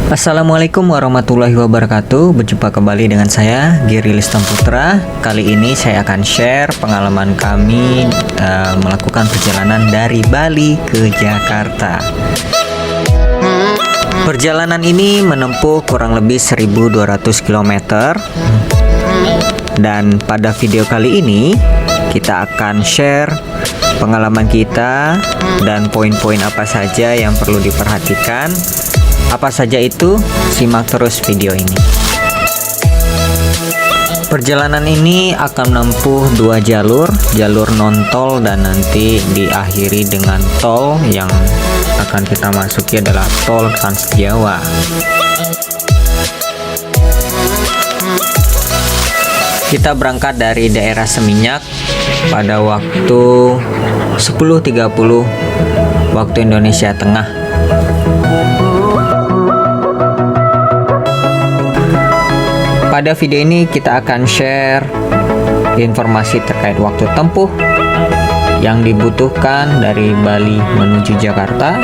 Assalamualaikum warahmatullahi wabarakatuh. Berjumpa kembali dengan saya Giri Listam Putra. Kali ini saya akan share pengalaman kami melakukan perjalanan dari Bali ke Jakarta. Perjalanan ini menempuh kurang lebih 1200 km. Dan pada video kali ini kita akan share pengalaman kita dan poin-poin apa saja yang perlu diperhatikan. Apa saja itu? Simak terus video ini. Perjalanan ini akan menempuh dua jalur non-tol dan nanti diakhiri dengan tol yang akan kita masuki adalah tol Trans Jawa. Kita berangkat dari daerah Seminyak pada waktu 10.30 waktu Indonesia Tengah. Pada video ini kita akan share informasi terkait waktu tempuh yang dibutuhkan dari Bali menuju Jakarta,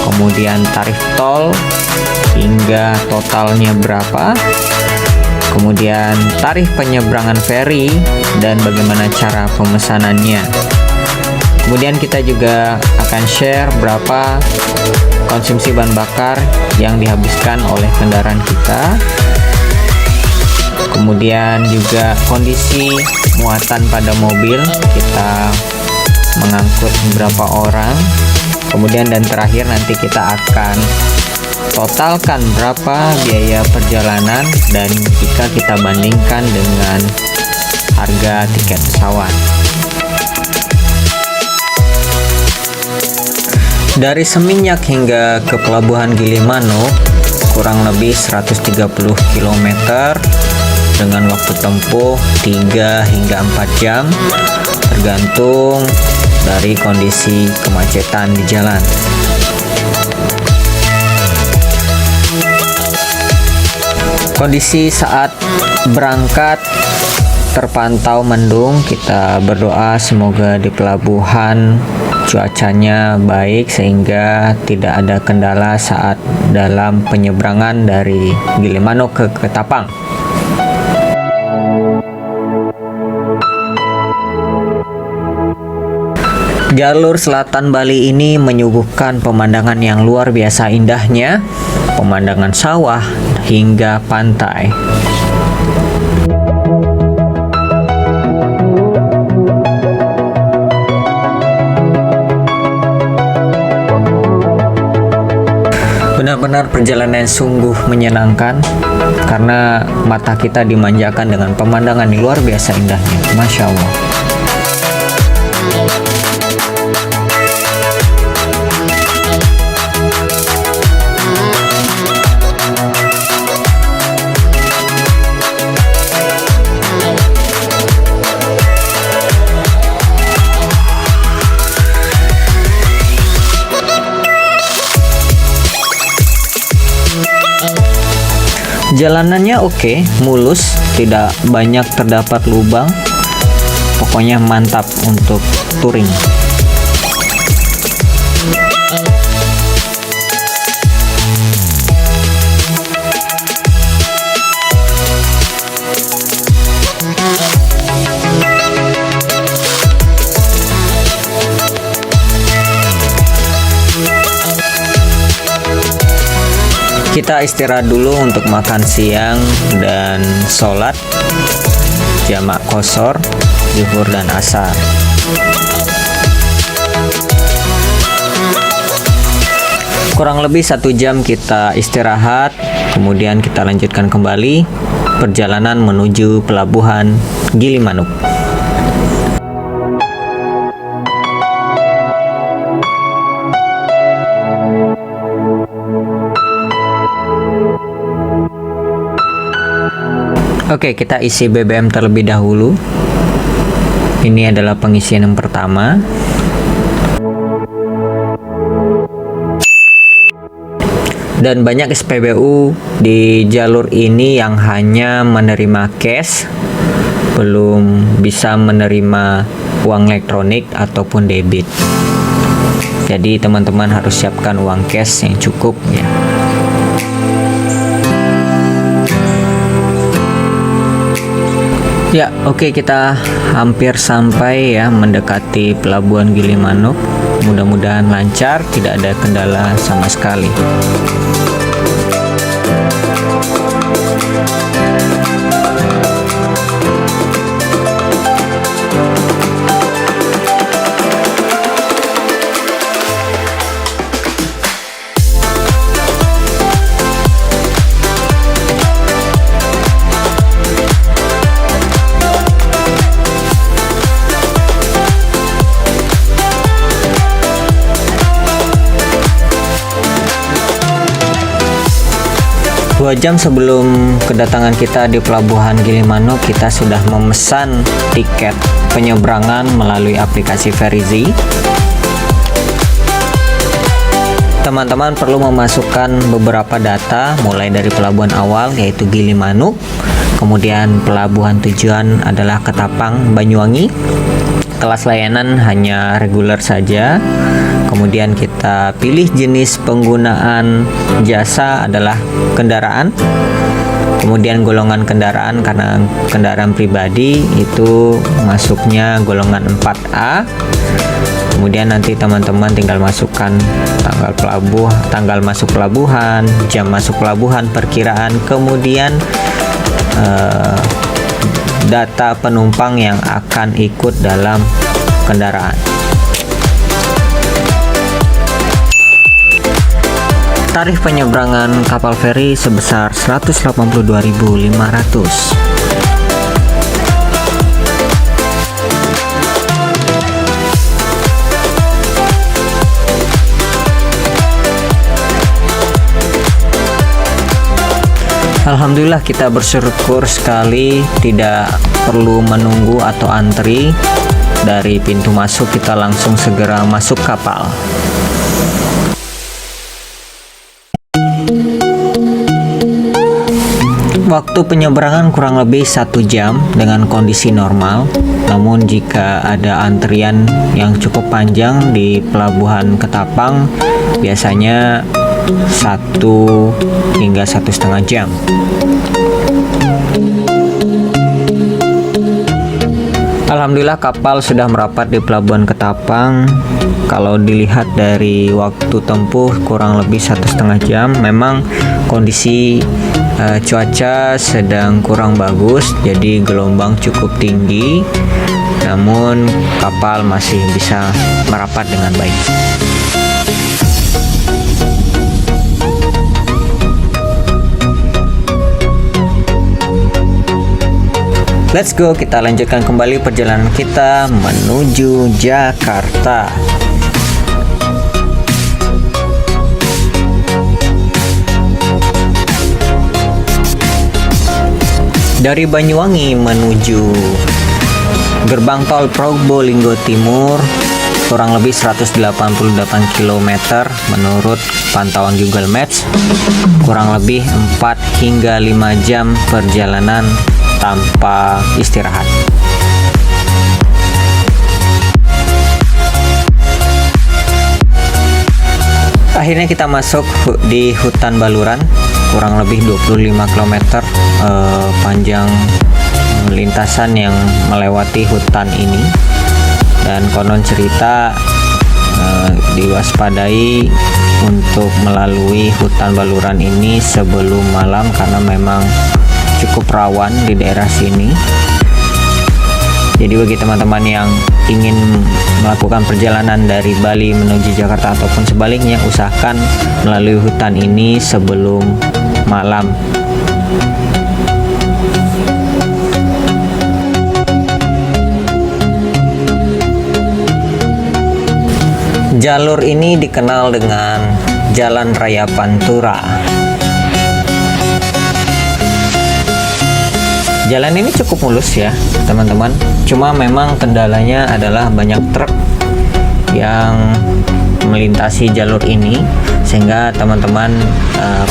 kemudian tarif tol hingga totalnya berapa, kemudian tarif penyeberangan feri dan bagaimana cara pemesanannya. Kemudian kita juga akan share berapa konsumsi bahan bakar yang dihabiskan oleh kendaraan kita. Kemudian juga kondisi muatan pada mobil, kita mengangkut berapa orang. Kemudian dan terakhir nanti kita akan totalkan berapa biaya perjalanan dan jika kita bandingkan dengan harga tiket pesawat. Dari Seminyak hingga ke Pelabuhan Gilimanuk kurang lebih 130 km dengan waktu tempuh 3 hingga 4 jam tergantung dari kondisi kemacetan di jalan. Kondisi saat berangkat terpantau mendung. Kita berdoa semoga di pelabuhan cuacanya baik sehingga tidak ada kendala saat dalam penyeberangan dari Gilimanuk ke Ketapang. Jalur selatan Bali ini menyuguhkan pemandangan yang luar biasa indahnya, pemandangan sawah hingga pantai. Benar-benar perjalanan yang sungguh menyenangkan karena mata kita dimanjakan dengan pemandangan yang luar biasa indahnya. Masya Allah. Jalanannya oke, mulus, tidak banyak terdapat lubang. Pokoknya mantap untuk touring. Kita istirahat dulu untuk makan siang dan sholat jamak qashar, zuhur dan asar. Kurang lebih 1 jam kita istirahat, kemudian kita lanjutkan kembali perjalanan menuju Pelabuhan Gilimanuk. Oke, kita isi BBM terlebih dahulu. Ini adalah pengisian yang pertama. Dan banyak SPBU di jalur ini yang hanya menerima cash, belum bisa menerima uang elektronik ataupun debit. Jadi teman-teman harus siapkan uang cash yang cukup ya. Ya, oke, kita hampir sampai ya, mendekati Pelabuhan Gilimanuk. Mudah-mudahan lancar, tidak ada kendala sama sekali. Dua jam sebelum kedatangan kita di Pelabuhan Gilimanuk, kita sudah memesan tiket penyeberangan melalui aplikasi Verizi. Teman-teman perlu memasukkan beberapa data, mulai dari pelabuhan awal yaitu Gilimanuk, kemudian pelabuhan tujuan adalah Ketapang, Banyuwangi. Kelas layanan hanya reguler saja. Kemudian kita pilih jenis penggunaan jasa adalah kendaraan. Kemudian golongan kendaraan, karena kendaraan pribadi itu masuknya golongan 4A. Kemudian nanti teman-teman tinggal masukkan tanggal masuk pelabuhan, jam masuk pelabuhan, perkiraan, kemudian data penumpang yang akan ikut dalam kendaraan. Tarif penyeberangan kapal feri sebesar 182.500. Alhamdulillah, kita bersyukur sekali tidak perlu menunggu atau antri. Dari pintu masuk kita langsung segera masuk kapal. Waktu penyeberangan kurang lebih 1 jam dengan kondisi normal. Namun jika ada antrian yang cukup panjang di Pelabuhan Ketapang, biasanya 1 hingga 1,5 jam. Alhamdulillah, kapal sudah merapat di Pelabuhan Ketapang. Kalau dilihat dari waktu tempuh kurang lebih 1,5 jam. Memang kondisi cuaca sedang kurang bagus, jadi gelombang cukup tinggi, namun kapal masih bisa merapat dengan baik. Let's go, kita lanjutkan kembali perjalanan kita menuju Jakarta. Dari Banyuwangi menuju gerbang tol Probolinggo Timur kurang lebih 188 km menurut pantauan Google Maps. Kurang lebih 4 hingga 5 jam perjalanan tanpa istirahat. Akhirnya kita masuk di hutan Baluran, kurang lebih 25 km panjang lintasan yang melewati hutan ini. Dan konon cerita diwaspadai untuk melalui hutan Baluran ini sebelum malam karena memang cukup rawan di daerah sini. Jadi bagi teman-teman yang ingin melakukan perjalanan dari Bali menuju Jakarta ataupun sebaliknya, usahakan melalui hutan ini sebelum malam. Jalur ini dikenal dengan Jalan Raya Pantura. Jalan ini cukup mulus ya teman-teman, cuma memang kendalanya adalah banyak truk yang melintasi jalur ini, sehingga teman-teman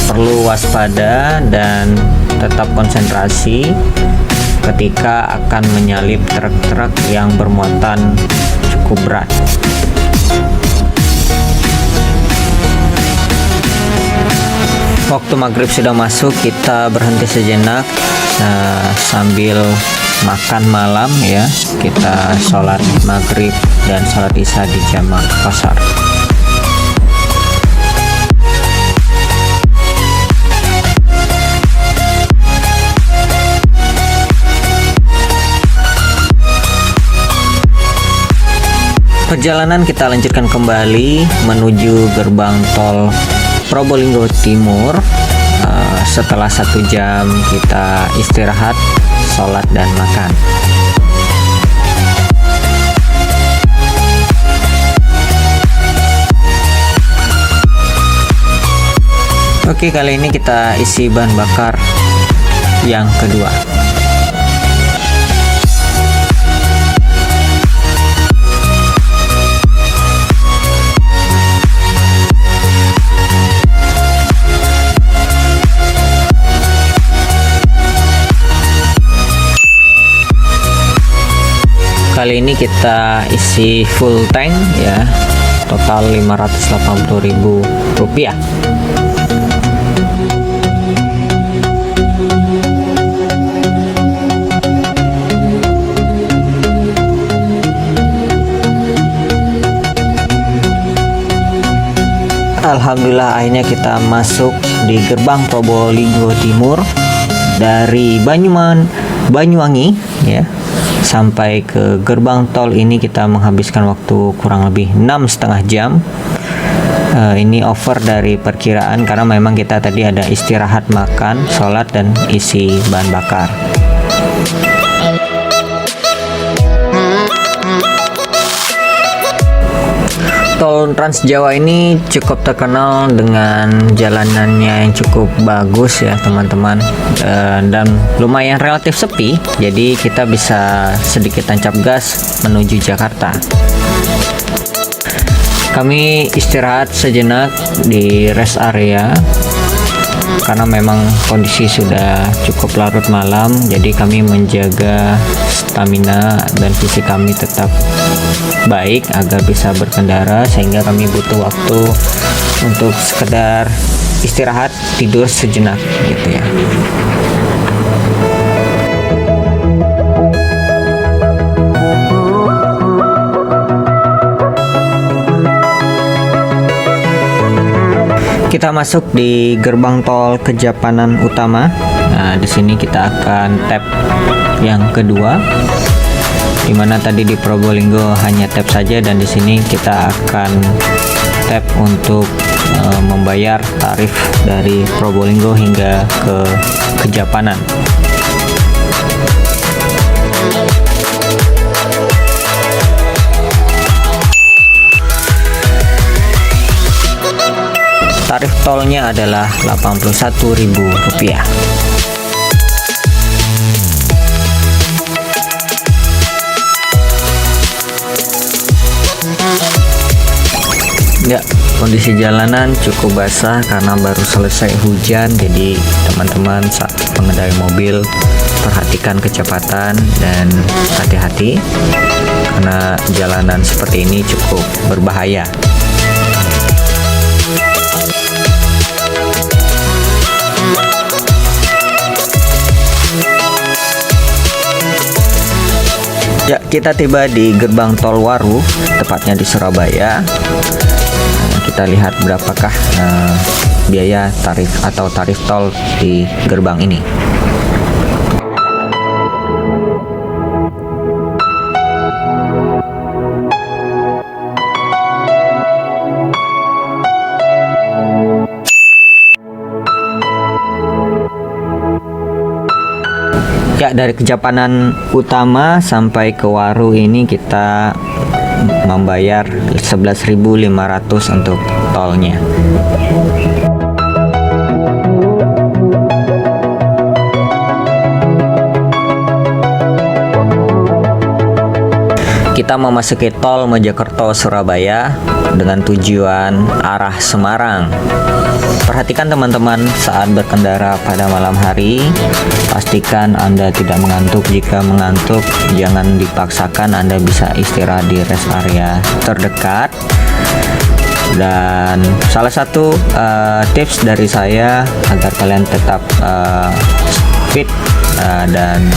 perlu waspada dan tetap konsentrasi ketika akan menyalip truk-truk yang bermuatan cukup berat. Waktu maghrib sudah masuk, kita berhenti sejenak sambil makan malam ya, kita sholat maghrib dan sholat isya di jamak qashar. Perjalanan kita lanjutkan kembali menuju gerbang tol Probolinggo Timur. Setelah 1 jam kita istirahat, sholat dan makan. Oke, kali ini kita isi bahan bakar yang kedua. Kali ini kita isi full tank ya, total Rp580.000. Alhamdulillah akhirnya kita masuk di gerbang Probolinggo Timur. Dari Banyuwangi ya sampai ke gerbang tol ini kita menghabiskan waktu kurang lebih 6,5 jam. Ini over dari perkiraan karena memang kita tadi ada istirahat, makan, sholat, dan isi bahan bakar. Tol Trans Jawa ini cukup terkenal dengan jalanannya yang cukup bagus ya teman-teman, dan lumayan relatif sepi, jadi kita bisa sedikit tancap gas menuju Jakarta. Kami istirahat sejenak di rest area karena memang kondisi sudah cukup larut malam, jadi kami menjaga stamina dan fisik kami tetap baik agar bisa berkendara, sehingga kami butuh waktu untuk sekedar istirahat, tidur sejenak gitu ya. Kita masuk di gerbang tol Kejapanan Utama. Nah, di sini kita akan tap yang kedua. Dimana tadi di Probolinggo hanya tap saja, dan di sini kita akan tap untuk membayar tarif dari Probolinggo hingga ke Kejapanan. Tarif tolnya adalah Rp81.000. Ya, kondisi jalanan cukup basah karena baru selesai hujan, jadi teman-teman saat mengendarai mobil perhatikan kecepatan dan hati-hati karena jalanan seperti ini cukup berbahaya. Ya, kita tiba di gerbang tol Waru, tepatnya di Surabaya. Kita lihat berapakah biaya tarif atau tarif tol di gerbang ini. Ya, dari Kejapanan Utama sampai ke Waru ini kita membayar 11.500 untuk tolnya. Kita memasuki tol Mojokerto Surabaya dengan tujuan arah Semarang. Perhatikan teman-teman saat berkendara pada malam hari, pastikan Anda tidak mengantuk. Jika mengantuk, jangan dipaksakan, Anda bisa istirahat di rest area terdekat. Dan salah satu tips dari saya agar kalian tetap fit dan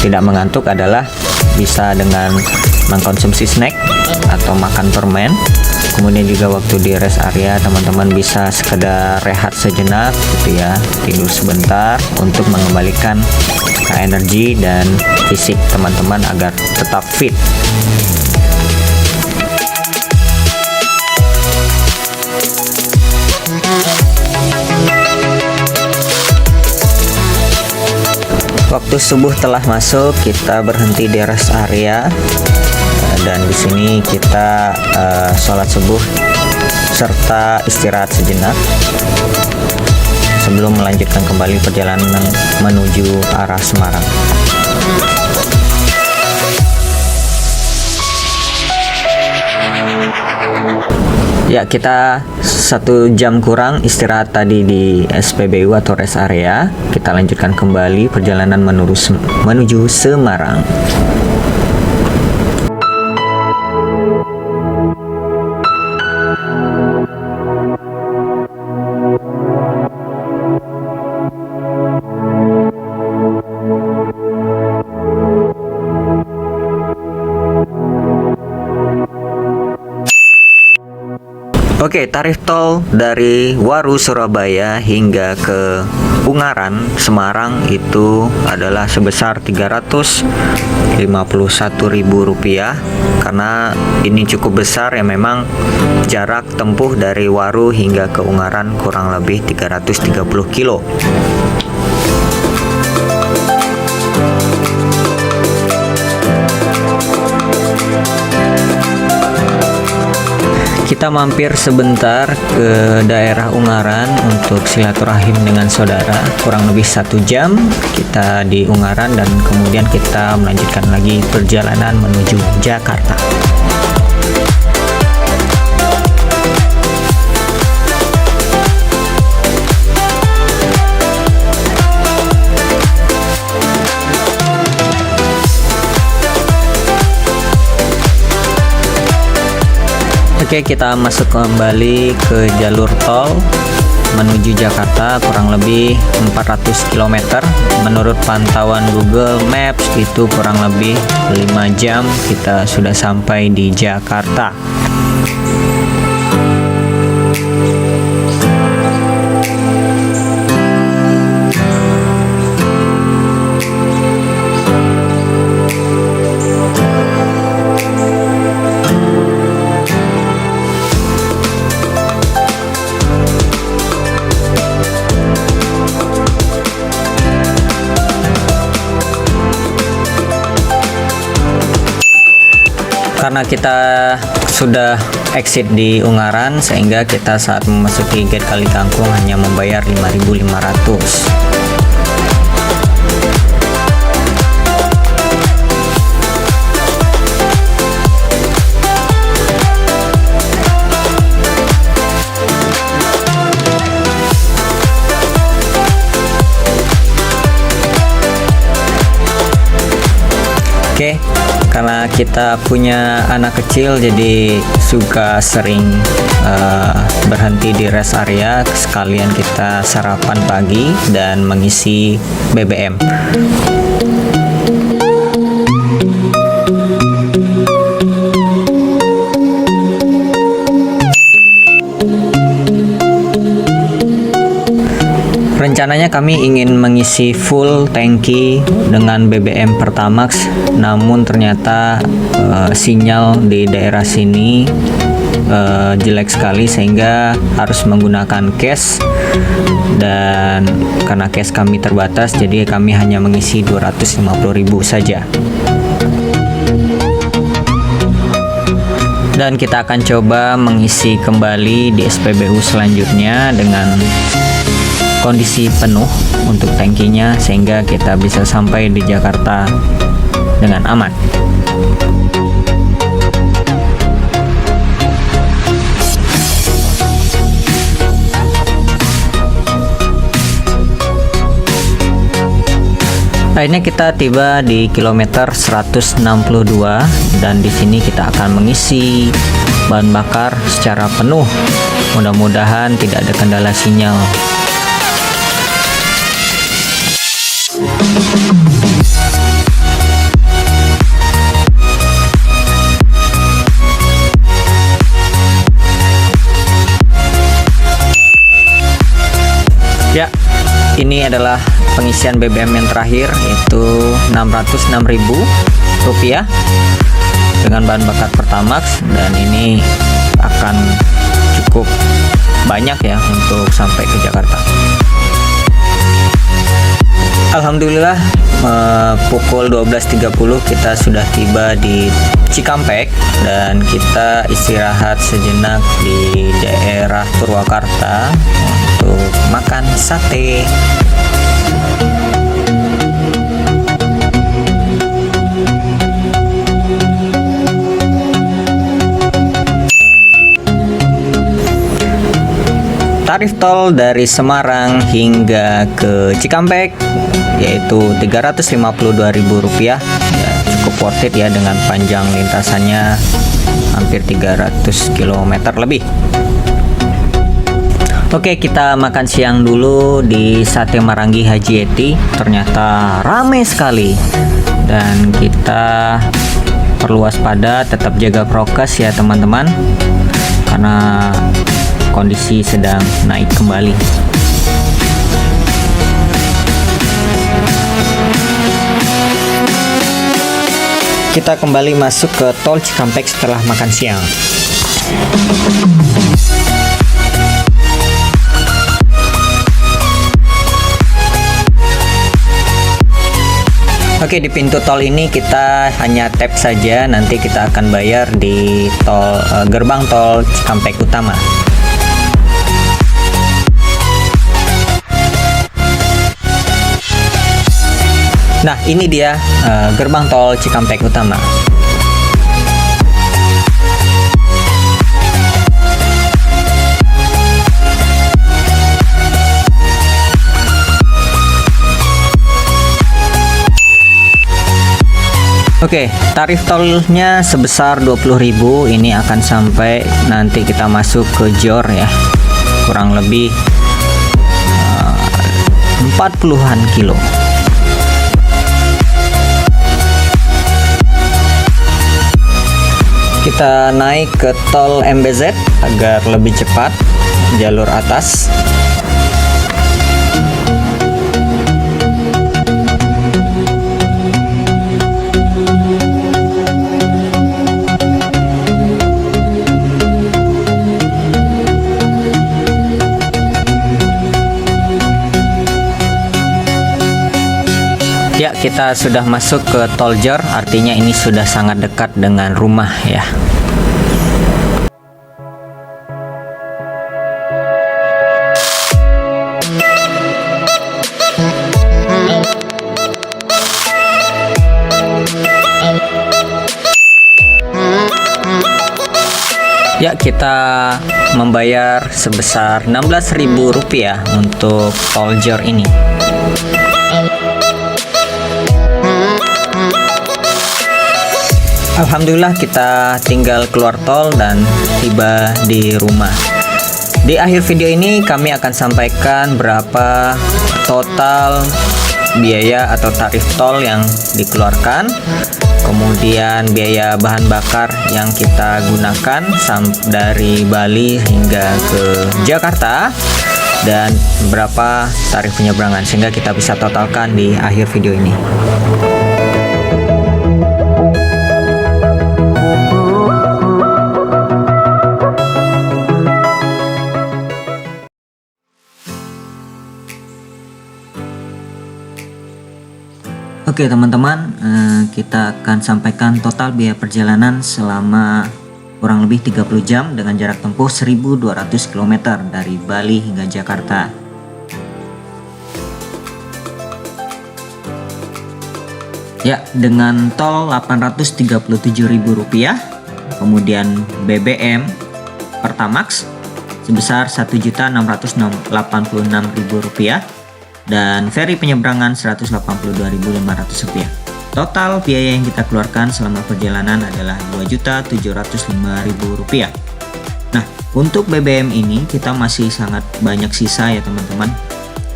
tidak mengantuk adalah bisa dengan mengkonsumsi snack atau makan permen. Kemudian juga waktu di rest area teman-teman bisa sekedar rehat sejenak gitu ya, tidur sebentar untuk mengembalikan energi dan fisik teman-teman agar tetap fit. Waktu subuh telah masuk, kita berhenti di rest area dan di sini kita sholat subuh serta istirahat sejenak sebelum melanjutkan kembali perjalanan menuju arah Semarang. Ya, kita 1 jam kurang istirahat tadi di SPBU atau rest area. Kita lanjutkan kembali perjalanan menuju Semarang. Oke, tarif tol dari Waru Surabaya hingga ke Ungaran Semarang itu adalah sebesar Rp351.000 karena ini cukup besar ya, memang jarak tempuh dari Waru hingga ke Ungaran kurang lebih 330 kilo. Kita mampir sebentar ke daerah Ungaran untuk silaturahim dengan saudara. Kurang lebih 1 jam kita di Ungaran dan kemudian kita melanjutkan lagi perjalanan menuju Jakarta. Oke, kita masuk kembali ke jalur tol menuju Jakarta, kurang lebih 400 km. Menurut pantauan Google Maps itu kurang lebih 5 jam kita sudah sampai di Jakarta. Karena kita sudah exit di Ungaran, sehingga kita saat memasuki gate Kali Kangkung hanya membayar 5.500. Oke, karena kita punya anak kecil jadi suka sering berhenti di rest area, sekalian kita sarapan pagi dan mengisi BBM. Rencananya kami ingin mengisi full tangki dengan BBM Pertamax, namun ternyata sinyal di daerah sini jelek sekali sehingga harus menggunakan cash, dan karena cash kami terbatas jadi kami hanya mengisi 250.000 saja. Dan kita akan coba mengisi kembali di SPBU selanjutnya dengan kondisi penuh untuk tangkinya sehingga kita bisa sampai di Jakarta dengan aman. Akhirnya kita tiba di kilometer 162 dan di sini kita akan mengisi bahan bakar secara penuh. Mudah-mudahan tidak ada kendala sinyal. Ini adalah pengisian BBM yang terakhir, yaitu 606.000 rupiah dengan bahan bakar Pertamax, dan ini akan cukup banyak ya untuk sampai ke Jakarta. Alhamdulillah pukul 12.30 kita sudah tiba di Cikampek dan kita istirahat sejenak di daerah Purwakarta untuk makan sate. Tarif tol dari Semarang hingga ke Cikampek yaitu Rp352.000 ya, cukup worth it ya dengan panjang lintasannya hampir 300 km lebih. Oke, kita makan siang dulu di Sate Marangi Haji Eti. Ternyata ramai sekali dan kita perlu waspada, tetap jaga prokes ya teman-teman, karena kondisi sedang naik kembali. Kita kembali masuk ke tol Cikampek setelah makan siang. Oke, di pintu tol ini kita hanya tap saja, nanti kita akan bayar di tol gerbang tol Cikampek Utama. Nah, ini dia gerbang tol Cikampek Utama. Oke, tarif tolnya sebesar 20.000. Ini akan sampai nanti kita masuk ke Jor ya. Kurang lebih 40-an kilo. Kita naik ke tol MBZ agar lebih cepat, jalur atas. Ya, kita sudah masuk ke tol Jor, artinya ini sudah sangat dekat dengan rumah ya. Ya, kita membayar sebesar Rp16.000 untuk tol Jor ini. Alhamdulillah kita tinggal keluar tol dan tiba di rumah. Di akhir video ini kami akan sampaikan berapa total biaya atau tarif tol yang dikeluarkan, kemudian biaya bahan bakar yang kita gunakan dari Bali hingga ke Jakarta, dan berapa tarif penyeberangan, sehingga kita bisa totalkan di akhir video ini. Oke teman-teman, kita akan sampaikan total biaya perjalanan selama kurang lebih 30 jam dengan jarak tempuh 1.200 km dari Bali hingga Jakarta. Ya, dengan tol Rp837.000, kemudian BBM Pertamax sebesar Rp1.686.000, dan ferry penyeberangan Rp182.500. Total biaya yang kita keluarkan selama perjalanan adalah Rp2.705.000. Nah, untuk BBM ini kita masih sangat banyak sisa ya teman-teman.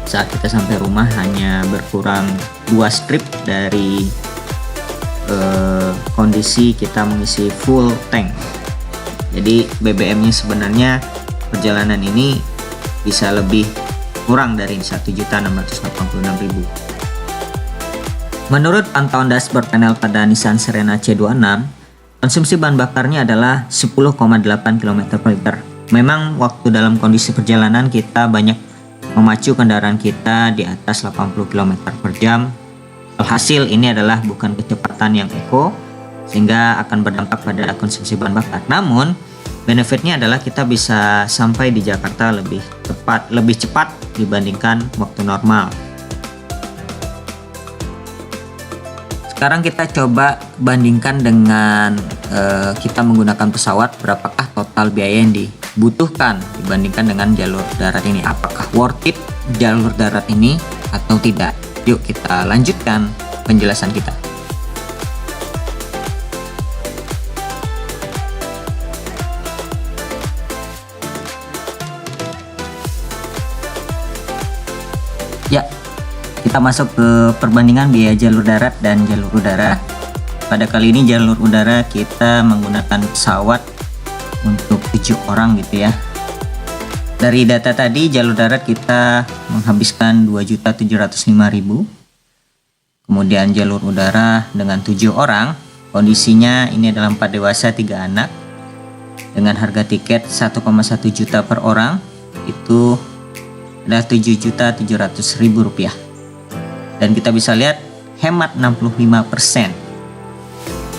Saat kita sampai rumah hanya berkurang 2 strip dari kondisi kita mengisi full tank. Jadi BBM-nya sebenarnya perjalanan ini bisa lebih kurang dari 1.686.000. Menurut pantauan dashboard panel pada Nissan Serena C26, konsumsi bahan bakarnya adalah 10,8 km per liter. Memang waktu dalam kondisi perjalanan kita banyak memacu kendaraan kita di atas 80 km per jam. Alhasil ini adalah bukan kecepatan yang eko, sehingga akan berdampak pada konsumsi bahan bakar. Namun benefitnya adalah kita bisa sampai di Jakarta lebih cepat dibandingkan waktu normal. Sekarang kita coba bandingkan dengan kita menggunakan pesawat, berapakah total biaya yang dibutuhkan dibandingkan dengan jalur darat ini. Apakah worth it jalur darat ini atau tidak? Yuk kita lanjutkan penjelasan kita. Ya, kita masuk ke perbandingan biaya jalur darat dan jalur udara. Pada kali ini jalur udara kita menggunakan pesawat untuk 7 orang gitu ya. Dari data tadi jalur darat kita menghabiskan 2.705.000. Kemudian jalur udara dengan 7 orang, kondisinya ini adalah 4 dewasa 3 anak. Dengan harga tiket 1,1 juta per orang, itu adalah 7.700.000 rupiah. Dan kita bisa lihat hemat 65%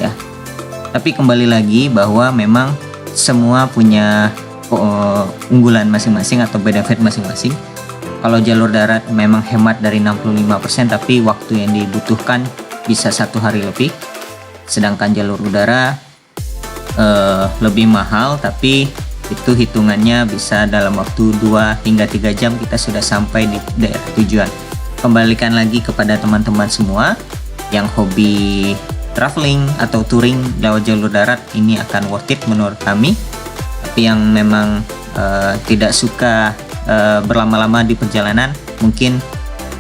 ya. Tapi kembali lagi bahwa memang semua punya unggulan masing-masing atau benefit masing-masing. Kalau jalur darat memang hemat dari 65%, tapi waktu yang dibutuhkan bisa 1 hari lebih. Sedangkan jalur udara lebih mahal, tapi itu hitungannya bisa dalam waktu 2 hingga 3 jam kita sudah sampai di daerah tujuan. Kembalikan lagi kepada teman-teman semua yang hobi traveling atau touring lewat jalur darat, ini akan worth it menurut kami. Tapi yang memang tidak suka berlama-lama di perjalanan, mungkin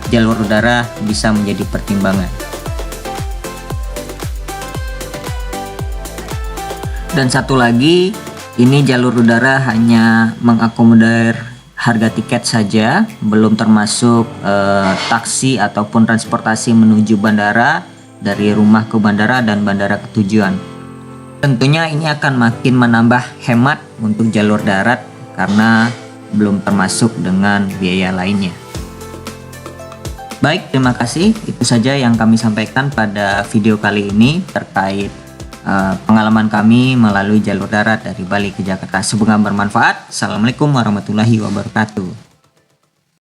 jalur udara bisa menjadi pertimbangan. Dan satu lagi, ini jalur udara hanya mengakomodir harga tiket saja, belum termasuk taksi ataupun transportasi menuju bandara, dari rumah ke bandara dan bandara ke tujuan. Tentunya ini akan makin menambah hemat untuk jalur darat karena belum termasuk dengan biaya lainnya. Baik, terima kasih. Itu saja yang kami sampaikan pada video kali ini terkait pengalaman kami melalui jalur darat dari Bali ke Jakarta. Semoga bermanfaat. Assalamualaikum warahmatullahi wabarakatuh.